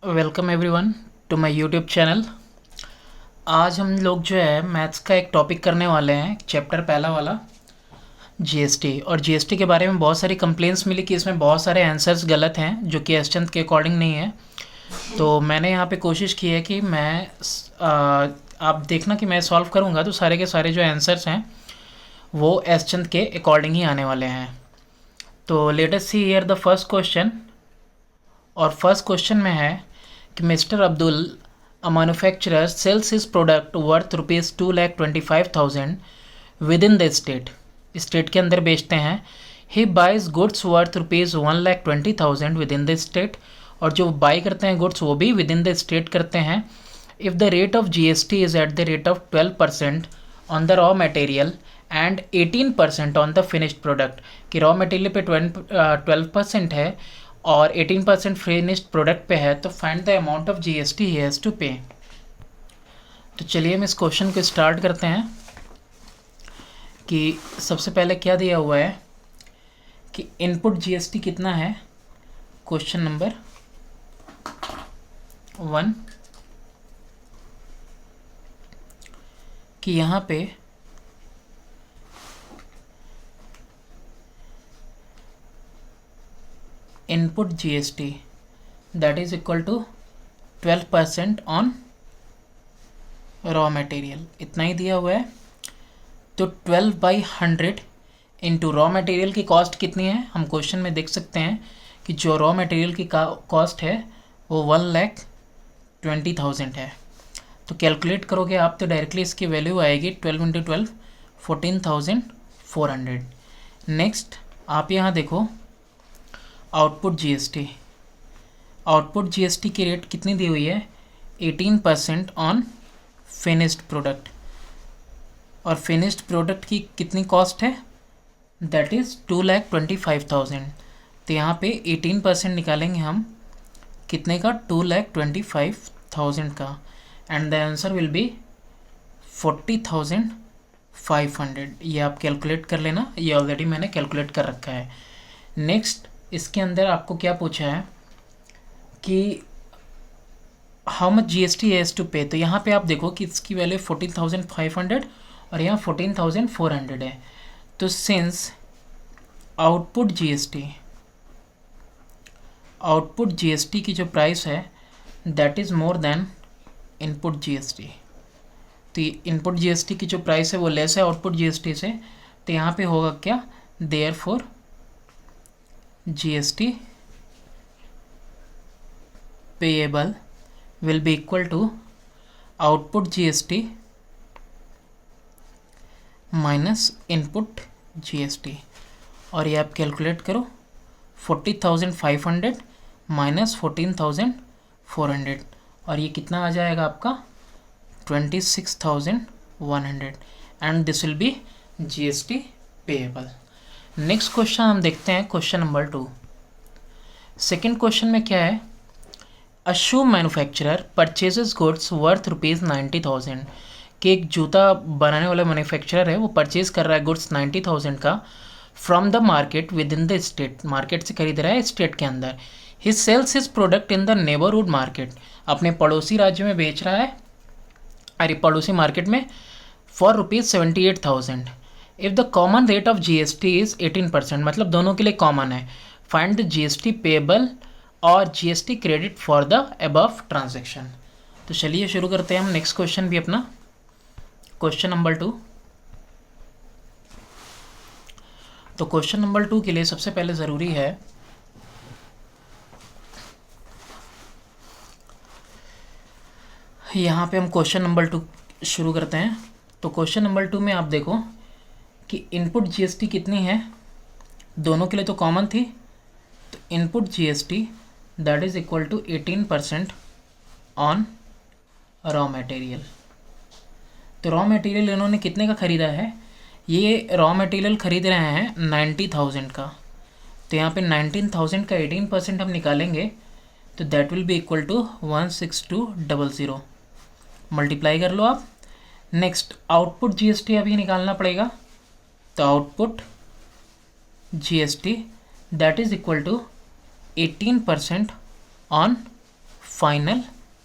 Welcome everyone to my YouTube channel. आज हम लोग जो है मैथ्स का एक टॉपिक करने वाले हैं, चैप्टर पहला वाला जीएसटी। और जीएसटी के बारे में बहुत सारी कंप्लेंट्स मिली कि इसमें बहुत सारे आंसर्स गलत हैं जो कि एसचंद के अकॉर्डिंग नहीं है। तो मैंने यहाँ पे कोशिश की है कि आप देखना कि मैं सॉल्व करूँगा तो सारे के सारे जो आंसर्स हैं वो एसचंद के अकॉर्डिंग ही आने वाले हैं। तो let us see here the first question. और फर्स्ट क्वेश्चन में है कि mister Abdul, a manufacturer, sells his product worth ₹2,25,000 with in the state के अंदर बेचते हैं। He buys goods worth ₹1,20,000 with in the state, और जो बाई करते हैं गुड्स वो भी विद इन द स्टेट करते हैं। If the rate of GST is at the rate of 12% on the raw material and 18% on the finished product, कि raw material पे 12% है और 18% फिनिश्ड प्रोडक्ट पे है, तो find the amount of GST he has to pay. तो चलिए हम इस क्वेश्चन को स्टार्ट करते हैं कि सबसे पहले क्या दिया हुआ है कि इनपुट जीएसटी कितना है। क्वेश्चन नंबर 1 कि यहाँ पे input GST that is equal to 12% on raw material, इतना ही दिया हुआ है। तो 12/100 इंटू रॉ मटेरियल की कॉस्ट कितनी है, हम क्वेश्चन में देख सकते हैं कि जो रॉ मटेरियल की कॉस्ट है वो 1,20,000 है। तो कैलकुलेट करोगे आप तो डायरेक्टली इसकी वैल्यू आएगी 12 इंटू 12 14,400। नेक्स्ट आप यहाँ देखो आउटपुट जीएसटी की रेट कितनी दी हुई है, 18% ऑन फिनिश्ड प्रोडक्ट। और फिनिश्ड प्रोडक्ट की कितनी कॉस्ट है, दैट इज़ 2,25,000। तो यहाँ पे 18% निकालेंगे हम कितने का, 2,25,000 का, and the answer will be 40,500। ये आप कैलकुलेट कर लेना, ये ऑलरेडी मैंने कैलकुलेट कर रखा है। नेक्स्ट इसके अंदर आपको क्या पूछा है कि how much GST has to pay. तो यहाँ पे आप देखो कि इसकी वैल्यू 14,500 और यहाँ 14,400 है। तो सिंस आउटपुट जीएसटी की जो प्राइस है that is more than input GST, तो इनपुट जीएसटी की जो प्राइस है वो लेस है आउटपुट जीएसटी से, तो यहाँ पे होगा क्या, therefore GST payable will be equal to output GST minus input GST। और ये आप कैलकुलेट करो 40,500 माइनस 14,400, और ये कितना आ जाएगा आपका 26,100, and this will B GST payable. Next question हम देखते हैं, क्वेश्चन नंबर 2। सेकेंड क्वेश्चन में क्या है, अ शू मैन्युफैक्चरर परचेजेस गुड्स वर्थ ₹90,000, कि एक जूता बनाने वाला मैन्युफैक्चरर है वो परचेज कर रहा है गुड्स 90,000 का from the market with in the state, market से खरीद रहा है स्टेट के अंदर। He sells his product in the neighbourhood market, अपने पड़ोसी राज्य में बेच रहा है, अरे पड़ोसी मार्केट में, for ₹78,000। If the common rate of GST is 18%, मतलब दोनों के लिए कॉमन है, फाइंड द जीएसटी पेएबल और GST credit for the above transaction. तो चलिए शुरू करते हैं हम नेक्स्ट क्वेश्चन भी अपना, क्वेश्चन नंबर 2। तो क्वेश्चन नंबर 2 के लिए सबसे पहले ज़रूरी है यहाँ पे हम क्वेश्चन नंबर 2 शुरू करते हैं। तो क्वेश्चन नंबर 2 में आप देखो कि इनपुट जीएसटी कितनी है, दोनों के लिए तो कॉमन थी, तो input GST that is equal to 18% on raw material. तो रॉ मटेरियल इन्होंने कितने का ख़रीदा है, ये रॉ मटेरियल खरीद रहे हैं 90,000 का, तो यहाँ पे 19,000 का 18% हम निकालेंगे तो that will be equal to 16200, multiply कर लो आप। नेक्स्ट आउटपुट जीएसटी अभी निकालना पड़ेगा, तो output GST that is equal to 18% on final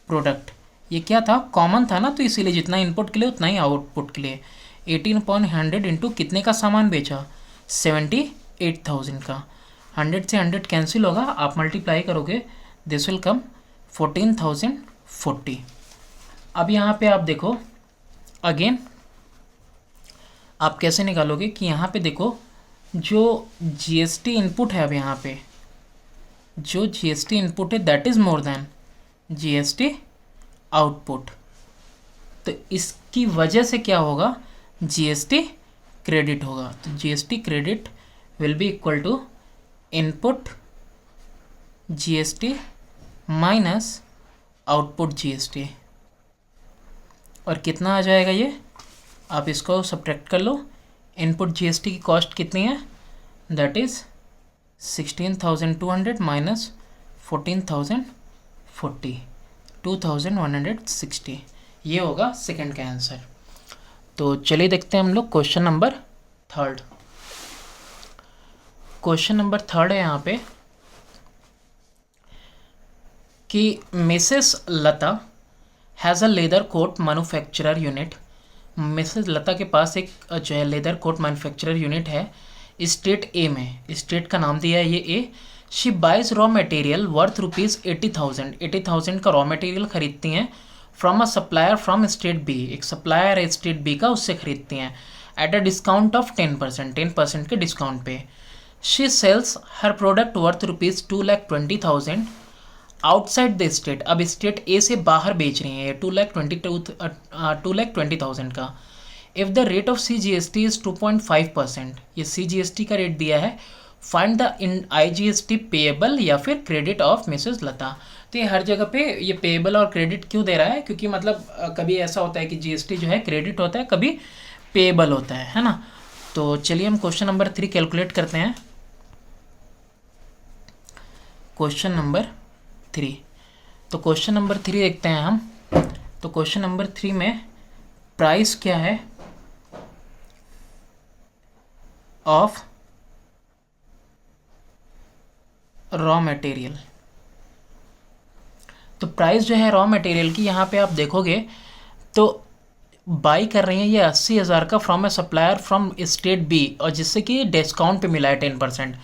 product. ये क्या था, कॉमन था ना, तो इसीलिए जितना इनपुट के लिए उतना ही आउटपुट के लिए। 18/100 इंटू कितने का सामान बेचा, 78,000 का। 100 से 100 कैंसिल होगा, आप मल्टीप्लाई करोगे, दिस विल कम 14,040। अब यहाँ पे आप देखो अगेन आप कैसे निकालोगे कि यहाँ पे देखो जो जीएसटी इनपुट है, अब यहाँ पे जो जीएसटी इनपुट है that is more then GST output, तो इसकी वजह से क्या होगा, जीएसटी क्रेडिट होगा। तो GST credit will be equal to input GST minus output GST. और कितना आ जाएगा ये, आप इसको सब्ट्रैक्ट कर लो। इनपुट जीएसटी की कॉस्ट कितनी है, दैट इज़ 16,200 माइनस 14,040, 2,160। ये होगा सेकंड का आंसर। तो चलिए देखते हैं हम लोग question number third. Question number third है यहाँ पे कि Mrs Lata has a leather coat manufacturer unit. Mrs Lata के पास एक जो है लेदर कोट मैन्युफैक्चरर यूनिट है स्टेट ए में, स्टेट का नाम दिया है ये A. She buys raw material worth ₹80,000, 80,000 का रॉ मटेरियल खरीदती हैं from a supplier from state B, एक सप्लायर है स्टेट बी का, उससे खरीदती हैं एट अ डिस्काउंट ऑफ 10%, 10% के डिस्काउंट पे। She sales her product worth ₹2,20,000 outside the state. अब स्टेट ए से बाहर बेच रही हैं 2,20,000 का। If the rate of CGST is 2.5%, ये CGST का रेट दिया है। फाइंड द IGST पेएबल या फिर क्रेडिट ऑफ मिसेस लता। तो ये हर जगह पे ये पेएबल और क्रेडिट क्यों दे रहा है, क्योंकि मतलब कभी ऐसा होता है कि GST जो है क्रेडिट होता है, कभी पेएबल होता है ना। तो चलिए हम क्वेश्चन नंबर 3 कैलकुलेट करते हैं। क्वेश्चन नंबर 3, तो क्वेश्चन नंबर 3 देखते हैं हम। तो क्वेश्चन नंबर 3 में प्राइस क्या है ऑफ रॉ मटेरियल। तो प्राइस जो है रॉ मटेरियल की यहाँ पे आप देखोगे तो बाई कर रही हैं ये 80,000 का from a supplier from state B, और जिससे कि डिस्काउंट पे मिला है 10%।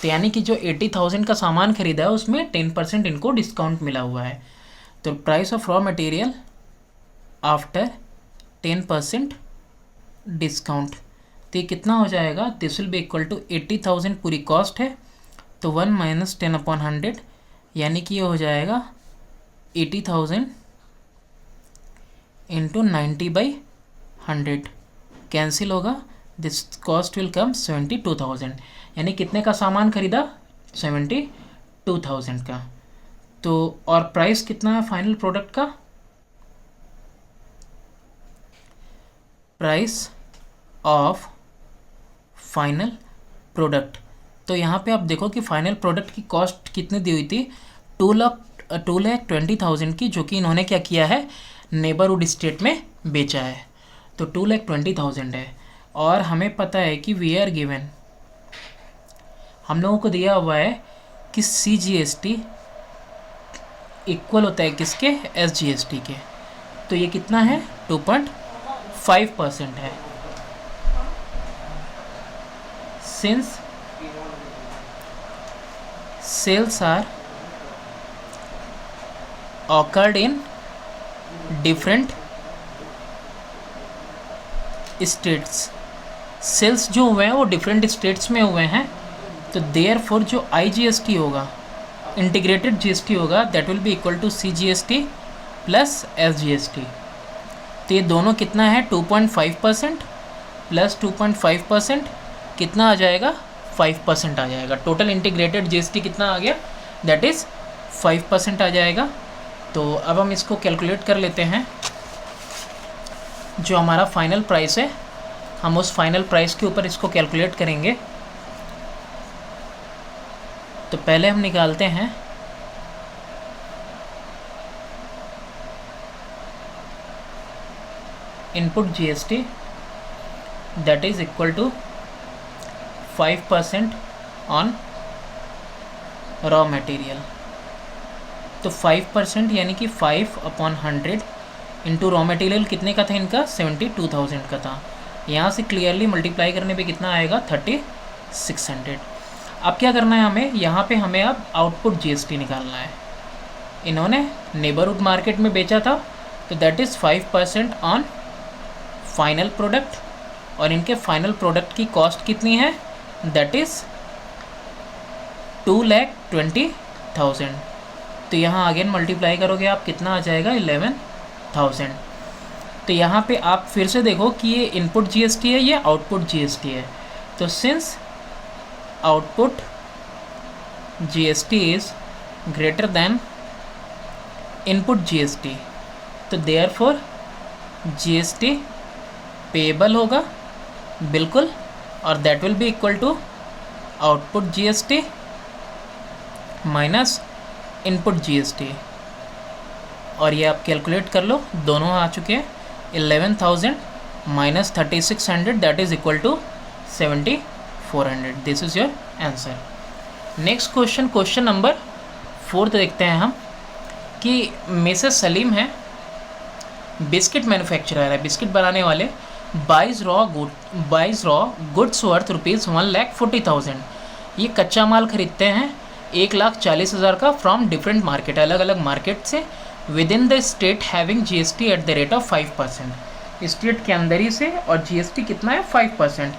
तो यानी कि जो 80,000 का सामान खरीदा है उसमें 10% इनको डिस्काउंट मिला हुआ है। तो price of raw material after 10% discount, तो ये कितना हो जाएगा, this will be equal to 80,000 पूरी कॉस्ट है, तो 1 माइनस 10/100, यानी कि ये हो जाएगा 80,000 इंटू 90/100, कैंसिल होगा, दिस कॉस्ट विल कम 72,000। यानी कितने का सामान खरीदा, 72,000 का। तो और प्राइस कितना है फाइनल प्रोडक्ट का, प्राइस ऑफ फाइनल प्रोडक्ट। तो यहाँ पे आप देखो कि फाइनल प्रोडक्ट की कॉस्ट कितनी दी हुई थी, 2,20,000 की, जो कि इन्होंने क्या किया है, नेबरहुड स्टेट में बेचा है। तो 2,20,000 है, और हमें पता है कि वी आर गिवन, हम लोगों को दिया हुआ है कि CGST इक्वल होता है किसके, SGST के। तो ये कितना है, 2.5% है। Since sales are occurred in different states, sales जो हुए हैं वो डिफरेंट स्टेट्स में हुए हैं, तो देयरफॉर जो IGST होगा, इंटीग्रेटेड GST होगा, that will be equal to CGST plus SGST। तो ये दोनों कितना है, 2.5% प्लस 2.5% कितना आ जाएगा, 5% आ जाएगा। टोटल इंटीग्रेटेड GST कितना आ गया, दैट इज़ 5% आ जाएगा। तो अब हम इसको कैलकुलेट कर लेते हैं। जो हमारा फाइनल प्राइस है, हम उस फाइनल प्राइस के ऊपर इसको कैलकुलेट करेंगे। तो पहले हम निकालते हैं input GST, that is equal to 5% on raw material. तो 5% यानी कि 5/100 इंटू रॉ मटेरियल कितने का था इनका, 72,000 का था। यहाँ से क्लियरली मल्टीप्लाई करने पे कितना आएगा, 3600। अब क्या करना है हमें, यहाँ पे हमें अब आउटपुट जीएसटी निकालना है। इन्होंने नेबरहुड मार्केट में बेचा था तो that is 5% on final product, और इनके फाइनल प्रोडक्ट की कॉस्ट कितनी है, दैट इज़ 2,20,000। तो यहाँ अगेन मल्टीप्लाई करोगे आप, कितना आ जाएगा, 11,000। तो यहाँ पे आप फिर से देखो कि ये इनपुट जीएसटी है, ये आउटपुट जीएसटी है। तो since output GST is greater than input GST, तो देयरफॉर जीएसटी पेएबल होगा बिल्कुल, और that will be equal to output GST minus input GST. और ये आप कैलकुलेट कर लो, दोनों आ चुके हैं। 11,000 minus 3600 that is equal to 7,400। This is your answer. Next question, question number 4 देखते हैं हम कि मिसेस सलीम है, बिस्किट मैन्युफैक्चरर है, बिस्किट बनाने वाले, बाइज रॉ गुड्स वर्थ ₹1,40,000। ये कच्चा माल खरीदते हैं 1,40,000 का फ्रॉम डिफरेंट मार्केट, अलग अलग मार्केट से, with in the state having GST at the rate of 5%। State के अंदर ही से, और जीएसटी कितना है, 5%।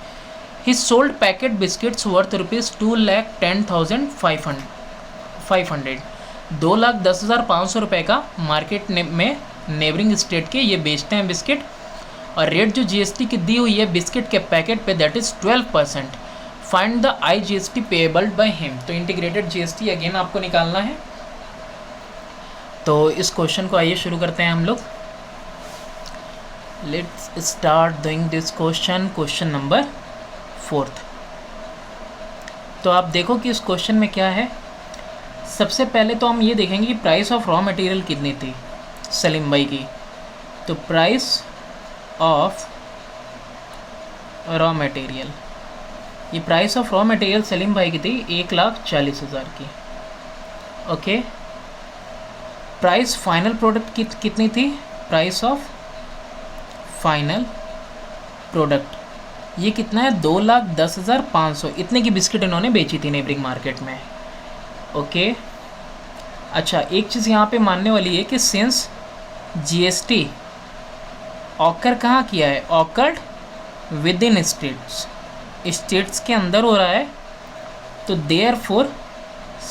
ही सोल्ड पैकेट बिस्किट्स वर्थ ₹2,10,500। 2,10,500 रुपये का मार्केट में नेबरिंग स्टेट के ये बेचते हैं बिस्किट, और रेट जो जीएसटी की दी हुई है बिस्किट के पैकेट पे that is 12%। Find the IGST payable by him. तो इंटीग्रेटेड जीएसटी अगेन आपको निकालना है। तो इस क्वेश्चन को आइए शुरू करते हैं हम लोग। Let's start doing this question, question number 4। तो आप देखो कि इस क्वेश्चन में क्या है। सबसे पहले तो हम ये देखेंगे कि प्राइस ऑफ रॉ मटेरियल कितनी थी सलीम भाई की। तो प्राइस ऑफ रॉ मटेरियल, ये price of raw material Salim भाई की थी 1,40,000 की। ओके, प्राइस फाइनल प्रोडक्ट की कितनी थी, प्राइस ऑफ फाइनल प्रोडक्ट ये कितना है, 2,10,500। इतने की बिस्किट इन्होंने बेची थी नेबरिंग मार्केट में। ओके, अच्छा एक चीज़ यहाँ पे मानने वाली है कि सिंस जीएसटी ऑकर कहाँ किया है, ऑकर्ड विद इन स्टेट्स के अंदर हो रहा है, तो therefore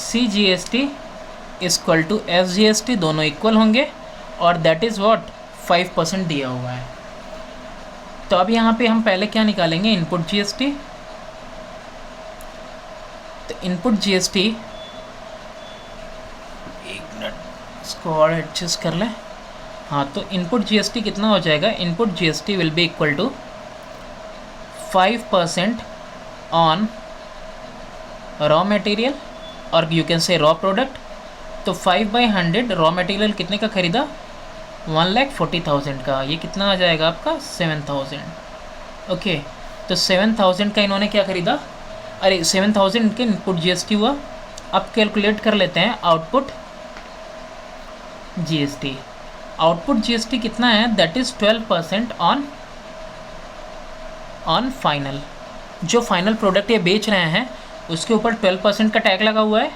CGST equal to SGST, दोनों इक्वल होंगे, और दैट इज़ व्हाट 5% दिया हुआ है। तो अब यहाँ पे हम पहले क्या निकालेंगे, इनपुट जीएसटी। तो इनपुट जीएसटी, एक मिनट इसको और एडजस्ट कर लें। हाँ, तो इनपुट जीएसटी कितना हो जाएगा, input GST will be equal to 5% on raw material, और you can say raw product. तो 5/100 रॉ मटेरियल कितने का खरीदा, 1,40,000 का। ये कितना आ जाएगा आपका, 7,000। ओके, तो 7,000 का इन्होंने क्या खरीदा, अरे 7,000 के इनपुट जीएसटी हुआ। अब कैलकुलेट कर लेते हैं आउटपुट जीएसटी। आउटपुट जीएसटी कितना है, दैट इज़ 12% ऑन फाइनल। जो फाइनल प्रोडक्ट ये बेच रहे हैं उसके ऊपर 12% का टैग लगा हुआ है।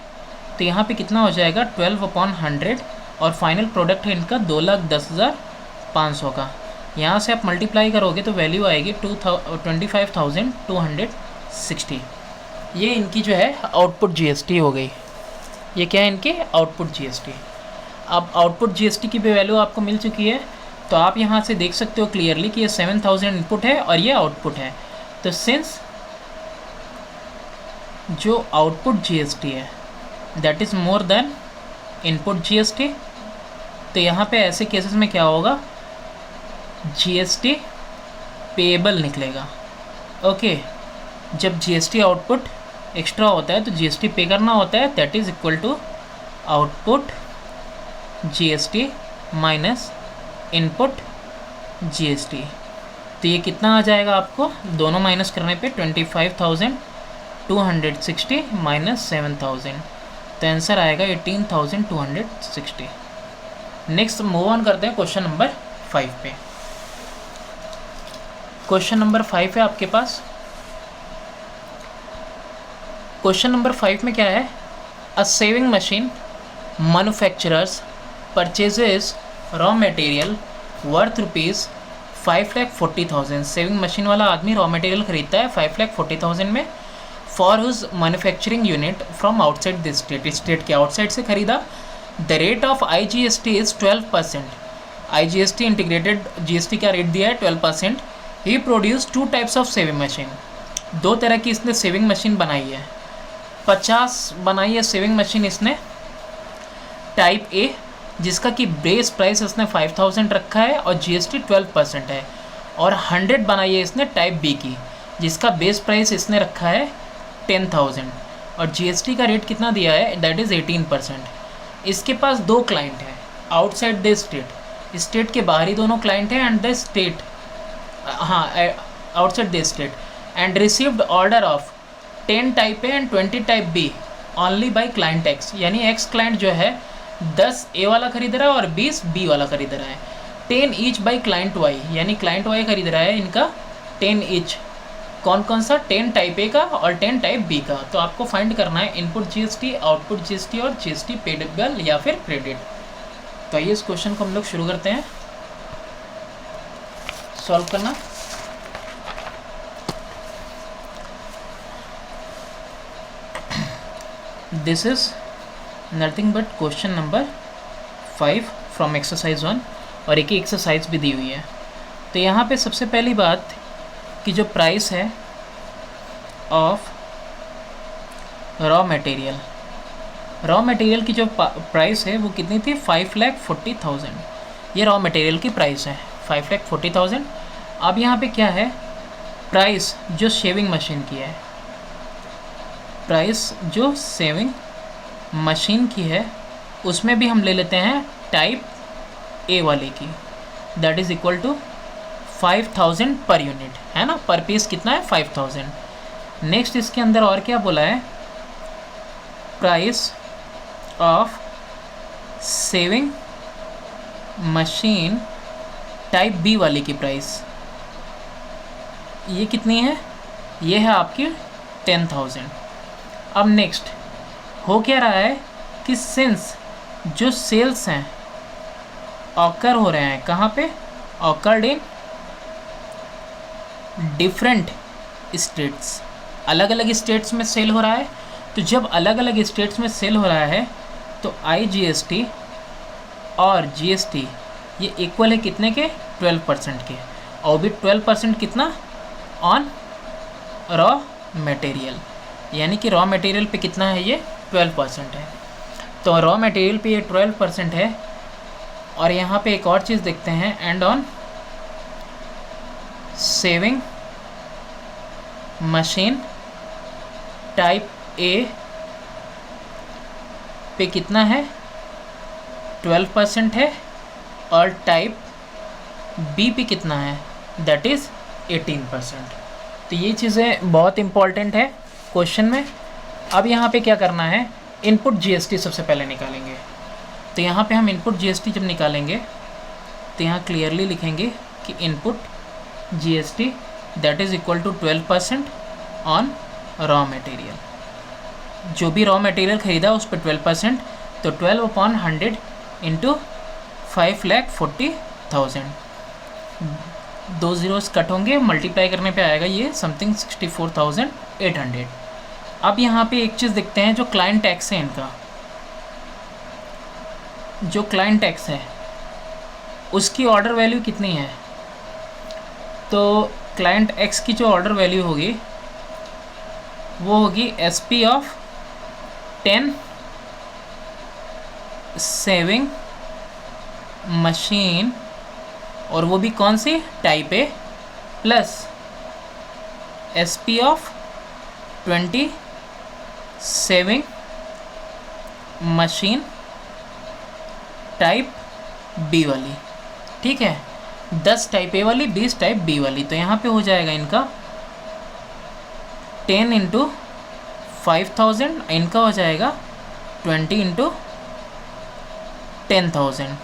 तो यहाँ पे कितना हो जाएगा, 12/100, और फाइनल प्रोडक्ट है इनका 2,10,500 का। यहाँ से आप मल्टीप्लाई करोगे तो वैल्यू आएगी 25,260। ये इनकी जो है आउटपुट जीएसटी हो गई। ये क्या है, इनके आउटपुट जीएसटी। अब आउटपुट जीएसटी की भी वैल्यू आपको मिल चुकी है, तो आप यहाँ से देख सकते हो क्लियरली कि ये 7,000 इनपुट है और ये आउटपुट है। तो सिंस जो आउटपुट जीएसटी है that is more than input GST, तो यहाँ पे ऐसे केसेस में क्या होगा, जीएसटी पेएबल निकलेगा। ओके, जब जीएसटी आउटपुट एक्स्ट्रा होता है तो जीएसटी पे करना होता है, that is equal to output GST minus input GST. तो ये कितना आ जाएगा आपको, दोनों माइनस करने पे 25,260 माइनस 7,000, तो तो आंसर आएगा 18,260। नेक्स्ट मूव ऑन करते हैं क्वेश्चन नंबर 5 पे। क्वेश्चन नंबर 5 है आपके पास। क्वेश्चन नंबर 5 में क्या है, a sewing machine manufacturers purchases raw material worth ₹5,40,000। Sewing machine वाला आदमी रॉ मटेरियल खरीदता है 5,40,000 में for whose manufacturing unit from outside this state. State के आउटसाइड से खरीदा। The rate of IGST is 12%। IGST integrated GST का रेट दिया है 12%। He produce 2 types of saving machine. 2 तरह की इसने सेविंग मशीन बनाई है। 50 बनाई है सेविंग मशीन इसने टाइप ए, जिसका कि बेस प्राइस इसने 5,000 रखा है और GST 12% है। और 100 बनाई है इसने टाइप बी की, जिसका बेस प्राइस इसने रखा है 10,000 और GST का रेट कितना दिया है, दैट इज़ 18%। इसके पास 2 क्लाइंट हैं आउटसाइड द स्टेट। स्टेट के बाहरी दोनों क्लाइंट हैं एंड द स्टेट, हाँ outside the state, and received order of 10 type A and 20 type B only by client X. यानी एक्स क्लाइंट जो है 10 ए वाला खरीद रहा है और 20 बी वाला खरीद रहा है। 10 ईच बाई क्लाइंट वाई, यानी क्लाइंट वाई खरीद रहा है इनका 10 ईच। कौन कौन सा, 10 टाइप ए का और 10 टाइप बी का। तो आपको फाइंड करना है इनपुट GST, आउटपुट GST और GST पेडेबल या फिर क्रेडिट। तो आइए इस क्वेश्चन को हम लोग शुरू करते हैं सॉल्व करना। This is nothing but question number 5 from exercise 1 और एक ही एक्सरसाइज भी दी हुई है। तो यहाँ पे सबसे पहली बात कि जो प्राइस है ऑफ रॉ मटेरियल की जो प्राइस है वो कितनी थी, 5,40,000। ये रॉ मटेरियल की प्राइस है 5,40,000। अब यहाँ पे क्या है, प्राइस जो शेविंग मशीन की है, प्राइस जो सेविंग मशीन की है उसमें भी हम ले लेते हैं टाइप ए वाले की, that is equal to 5,000 per unit, है ना। पर पीस कितना है, 5,000। नेक्स्ट इसके अंदर और क्या बोला है, price of saving machine type B वाले की प्राइस ये कितनी है, ये है आपकी 10,000। अब नेक्स्ट हो क्या रहा है कि सिंस जो सेल्स हैं ऑकर हो रहे हैं कहाँ पे, ऑकर्ड इन डिफरेंट स्टेट्स, अलग अलग स्टेट्स में सेल हो रहा है। तो जब अलग अलग स्टेट्स में सेल हो रहा है तो IGST और GST ये इक्वल है कितने के, 12% के, और भी 12% कितना ऑन रॉ मटेरियल, यानी कि रॉ मटेरियल पे कितना है, ये 12% है। तो रॉ मटेरियल पे ये 12% है। और यहाँ पे एक और चीज़ देखते हैं, and on saving machine type ए पे कितना है, 12% है, और टाइप बी पे कितना है, दैट इज़ 18%। तो ये चीज़ें बहुत इम्पॉर्टेंट है क्वेश्चन में। अब यहाँ पे क्या करना है, इनपुट GST सबसे पहले निकालेंगे। तो यहाँ पे हम इनपुट GST जब निकालेंगे तो यहाँ क्लियरली लिखेंगे कि input GST that is equal to 12% on raw material. जो भी रॉ मटेरियल ख़रीदा उस पर 12%, तो 12/100 इंटू 5,40,000। 2 ज़ीरोस कट होंगे, मल्टीप्लाई करने पे आएगा ये समथिंग 64,800। अब यहाँ पे एक चीज़ देखते हैं, जो क्लाइंट टैक्स है इनका, जो क्लाइंट टैक्स है उसकी ऑर्डर वैल्यू कितनी है। तो क्लाइंट एक्स की जो ऑर्डर वैल्यू होगी वो होगी SP ऑफ 10 सेविंग मशीन, और वो भी कौन सी, type A, plus SP of 20 sewing machine type B वाली। ठीक है, 10 टाइप ए वाली, 20 टाइप बी वाली। तो यहाँ पे हो जाएगा इनका 10 इंटू 5,000, इनका हो जाएगा 20 इंटू 10,000।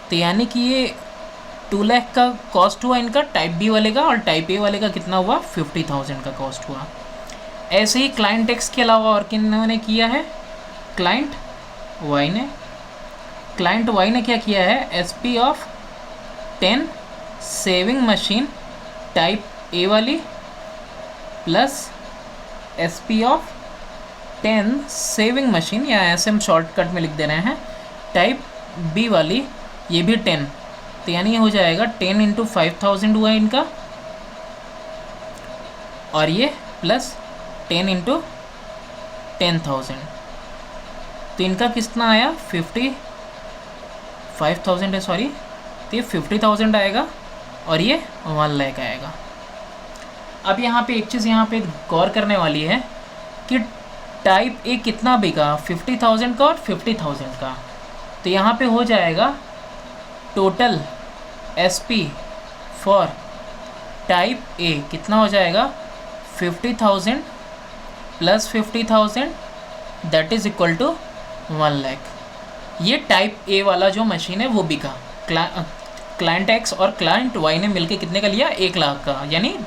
तो यानी कि ये 2 लाख का कॉस्ट हुआ इनका टाइप बी वाले का, और टाइप ए वाले का कितना हुआ 50,000 का कॉस्ट हुआ। ऐसे ही क्लाइंट एक्स के अलावा और किन्होंने किया है, क्लाइंट वाई ने क्या किया है, SP of 10 sewing machine type A वाली plus SP of 10 sewing machine, या ऐसे हम शॉर्टकट में लिख दे रहे हैं, टाइप बी वाली, ये भी 10। तो यानी ये हो जाएगा 10 इंटू 5000 हुआ इनका, और ये प्लस 10 इंटू 10,000। तो इनका कितना आया 55,000 है, सॉरी, तो ये 50,000 आएगा और ये 1 लाख आएगा। अब यहाँ पे एक चीज़ यहाँ पे गौर करने वाली है कि टाइप ए कितना बिका, 50,000 का और 50,000 का। तो यहाँ पे हो जाएगा total SP for type A कितना हो जाएगा 50,000 plus 50,000 that is equal to 1 lakh. ये टाइप ए वाला जो मशीन है वो बिका, क्लाइंट एक्स और क्लाइंट वाई ने मिलके कितने का लिया, 1 लाख का, यानी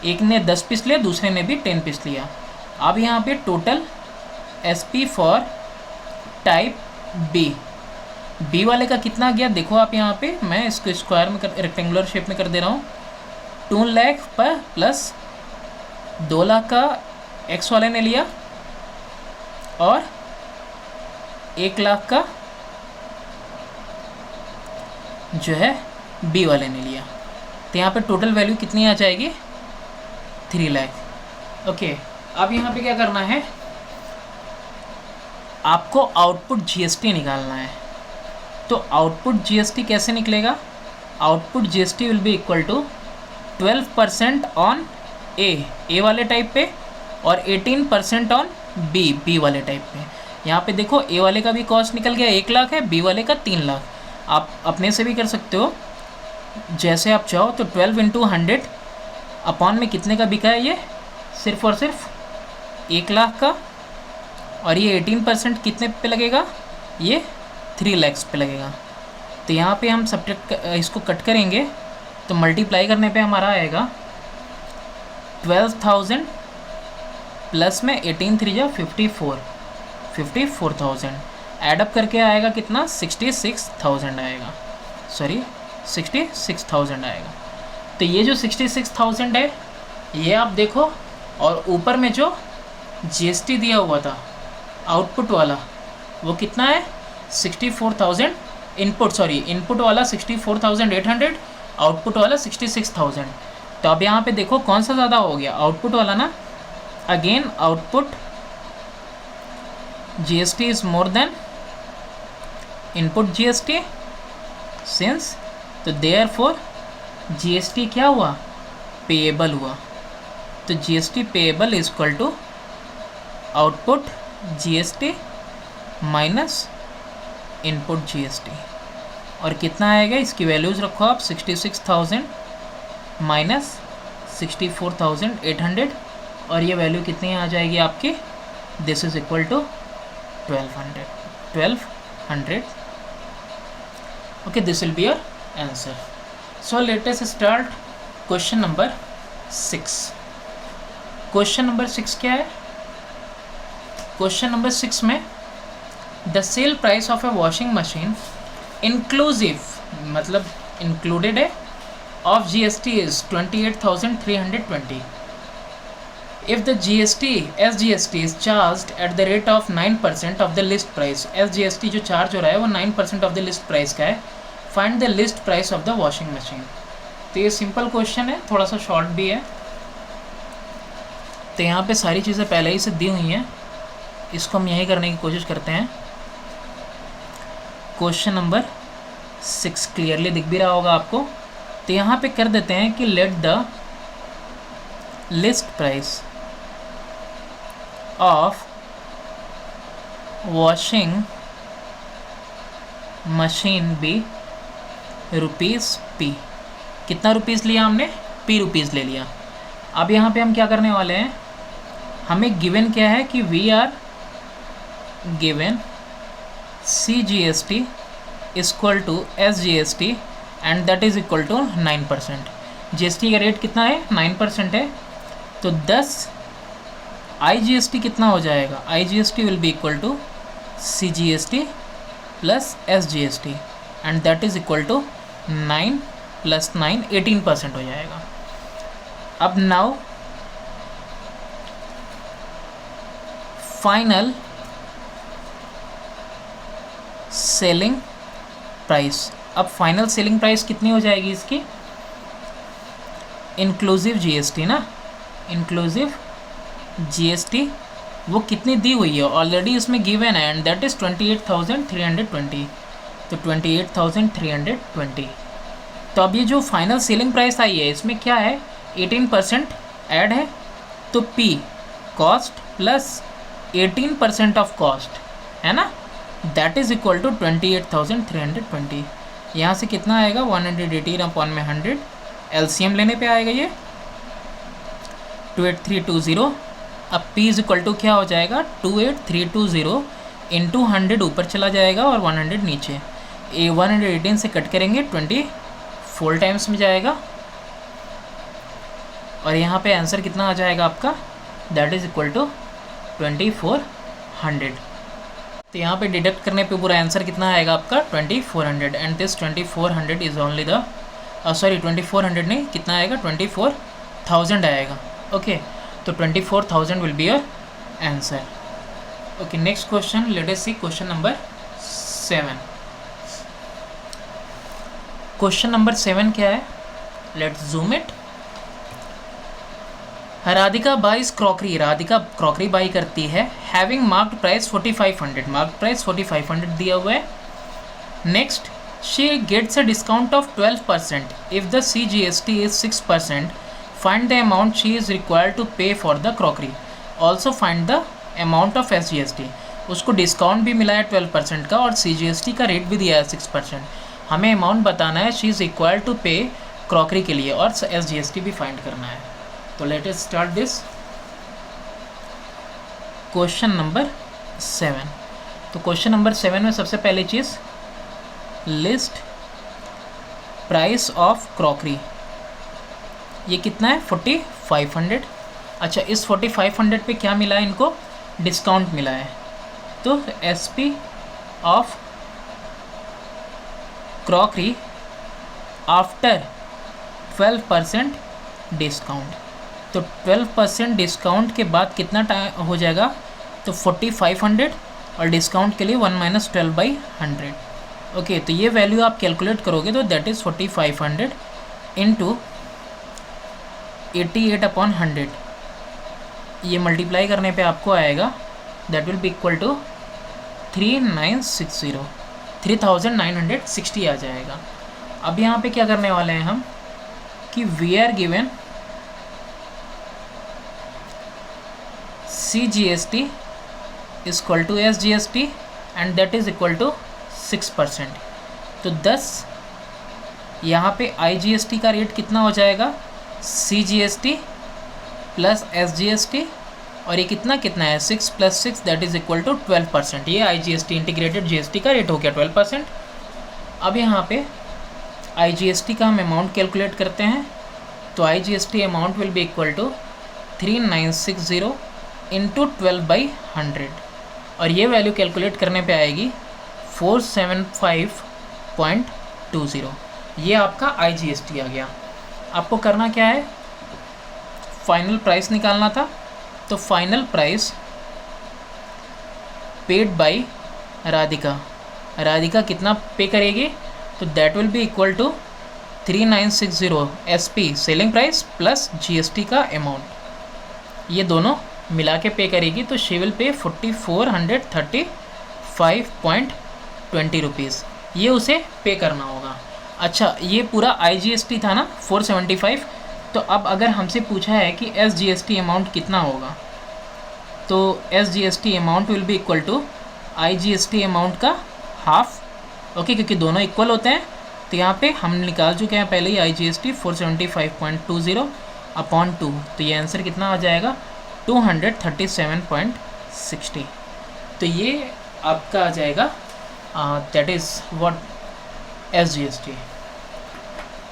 एक ने 10 पीस लिया, दूसरे ने भी 10 पीस लिया। अब यहाँ पे total SP for type B वाले का कितना गया, देखो आप यहाँ पे, मैं इसको स्क्वायर में रेक्टेंगुलर शेप में कर दे रहा हूँ। 2 लाख पर प्लस 2 लाख का एक्स वाले ने लिया और 1 लाख का जो है बी वाले ने लिया। तो यहाँ पे टोटल वैल्यू कितनी आ जाएगी 3 लाख। ओके, अब यहाँ पे क्या करना है, आपको आउटपुट GST निकालना है। तो आउटपुट GST कैसे निकलेगा, output GST will be equal to 12% on A वाले टाइप पे और 18% ऑन बी वाले टाइप पे। यहाँ पे देखो ए वाले का भी कॉस्ट निकल गया 1 लाख है, बी वाले का 3 लाख। आप अपने से भी कर सकते हो जैसे आप चाहो। तो 12 इंटू 100 अपॉन में कितने का बिका है, ये सिर्फ और सिर्फ 1 लाख का, और ये 18% कितने पे लगेगा, ये 3 लाख पे लगेगा। तो यहाँ पे हम सब्ट्रैक्ट इसको कट करेंगे तो मल्टीप्लाई करने पे हमारा आएगा 12,000 प्लस में 18 3 जा 54,000 एडअप करके आएगा कितना 66,000 आएगा, सॉरी 66,000 आएगा। तो ये जो 66,000 है ये आप देखो, और ऊपर में जो GST दिया हुआ था आउटपुट वाला वो कितना है 64,000, इनपुट वाला 64,800, आउटपुट वाला 66,000। तो अब यहाँ पे देखो कौन सा ज़्यादा हो गया, आउटपुट वाला ना। Again output GST is more than input GST since, तो देयरफॉर GST क्या हुआ, पेएबल हुआ। तो GST payable is equal to output GST minus input GST। और कितना आएगा, इसकी वैल्यूज़ रखो आप, 66,000 माइनस 64,800, और ये वैल्यू कितनी आ जाएगी आपकी, this is equal to 1200। Okay, this will be your answer. So let us start question number 6। Question number 6 क्या है, क्वेश्चन नंबर 6 में the sale price of a washing machine inclusive, मतलब इंक्लूडेड है, of GST is 28,320। If the SGST is charged at the rate of 9% of the list price, SGST जो charge हो रहा है वो 9% ऑफ द लिस्ट प्राइस का है, find the list price of the washing machine. तो ये सिंपल क्वेश्चन है, थोड़ा सा शॉर्ट भी है। तो यहाँ पे सारी चीज़ें पहले ही से दी हुई हैं, इसको हम यही करने की कोशिश करते हैं। क्वेश्चन नंबर 6 क्लियरली दिख भी रहा होगा आपको। तो यहाँ पे कर देते हैं कि let the list price of washing machine be ₹P। कितना रुपीज़ लिया हमने, P रुपीज़ ले लिया। अब यहाँ पे हम क्या करने वाले हैं, हमें गिवन क्या है कि we are given CGST equal to SGST and that is equal to 9%। GST का रेट कितना है? 9% है। तो 10 IGST कितना हो जाएगा? IGST will be equal to CGST plus SGST and that is equal to 9 + 9 18% हो जाएगा। अब नाउ फाइनल सेलिंग प्राइस। अब फाइनल सेलिंग प्राइस कितनी हो जाएगी इसकी? इंक्लूसिव GST ना, इंक्लूसिव GST वो कितनी दी हुई है? ऑलरेडी इसमें गिवन है एंड दैट इज़ 28,320। तो 28,320। तो अब ये जो फाइनल सेलिंग प्राइस आई है इसमें क्या है? 18% ऐड है। तो P cost plus 18% of cost है ना, दैट इज़ इक्वल टू 28,320। यहाँ से कितना आएगा? 118/100। LCM लेने पे आएगा ये 28320। अब P इज इक्वल टू क्या हो जाएगा? 28320 इंटू 100 ऊपर चला जाएगा और 100 नीचे। 118 से कट करेंगे 24 टाइम्स में जाएगा और यहाँ पे आंसर कितना आ जाएगा आपका? That is equal to 2400। तो यहाँ पे डिडक्ट करने पे पूरा आंसर कितना आएगा आपका? 2400 and this 2400 is only the 2400 नहीं, कितना आएगा? 24,000 आएगा। ओके, तो 24,000 will be your answer. Okay, next question, let us see question number 7। Question number 7 क्या है? Let's zoom it. Radhika buys crockery. Radhika crockery buy करती है having marked price 4500। Marked price 4500 दिया हुआ है। Next, she gets a discount of 12%। If the CGST is 6%, find the amount she is required to pay for the crockery. Also find the amount of SGST। उसको discount भी मिला है 12% का और CGST का रेट भी दिया है 6%। हमें अमाउंट बताना है शी इज़ रिक्वायर्ड टू पे क्रॉकरी के लिए और SGST भी फाइंड करना है। तो let us start this question number 7। तो क्वेश्चन नंबर 7 में सबसे पहली चीज़, लिस्ट प्राइस ऑफ क्रॉकरी। ये कितना है? 4500। अच्छा, इस 4500 पे क्या मिला है इनको? डिस्काउंट मिला है। तो SP of crockery after 12% discount. तो 12% डिस्काउंट के बाद कितना टाइम हो जाएगा? तो 4500 और डिस्काउंट के लिए 1 - 12/100। ओके, तो ये वैल्यू आप कैलकुलेट करोगे तो दैट इज़ 4500 इंटू 88/100। ये मल्टीप्लाई करने पे आपको आएगा that will be equal to 3960 आ जाएगा। अब यहाँ पे क्या करने वाले हैं हम कि we are given CGST equal to SGST and that is equal to 6%। तो 10 यहाँ पे IGST का रेट कितना हो जाएगा? CGST प्लस SGST और ये कितना है? 6 + 6 दैट इज़ इक्वल टू 12%। ये IGST इंटीग्रेटेड GST का रेट हो गया 12%। अब यहाँ पे IGST का हम अमाउंट कैलकुलेट करते हैं। तो IGST amount will be equal to 3960 into 12/100 और ये वैल्यू कैलकुलेट करने पे आएगी 475.20। ये आपका IGST आ गया। आपको करना क्या है? फाइनल प्राइस निकालना था। तो final price paid by Radhika. Radhika कितना पे करेगी? तो that will be equal to 3960 SP selling price plus GST का अमाउंट, ये दोनों मिला के पे करेगी। तो शी विल पे 4435.20 रुपीज़, ये उसे पे करना होगा। अच्छा, ये पूरा IGST था ना 475। तो अब अगर हमसे पूछा है कि SGST अमाउंट कितना होगा, तो SGST amount will be equal to IGST amount का हाफ। ओके, क्योंकि दोनों इक्वल होते हैं। तो यहाँ पे हम निकाल चुके हैं पहले ही IGST 475.20/2। तो ये आंसर कितना आ जाएगा? 237.60। तो ये आपका आ जाएगा that is what SGST.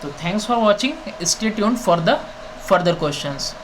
So thanks for watching. Stay tuned for the further questions.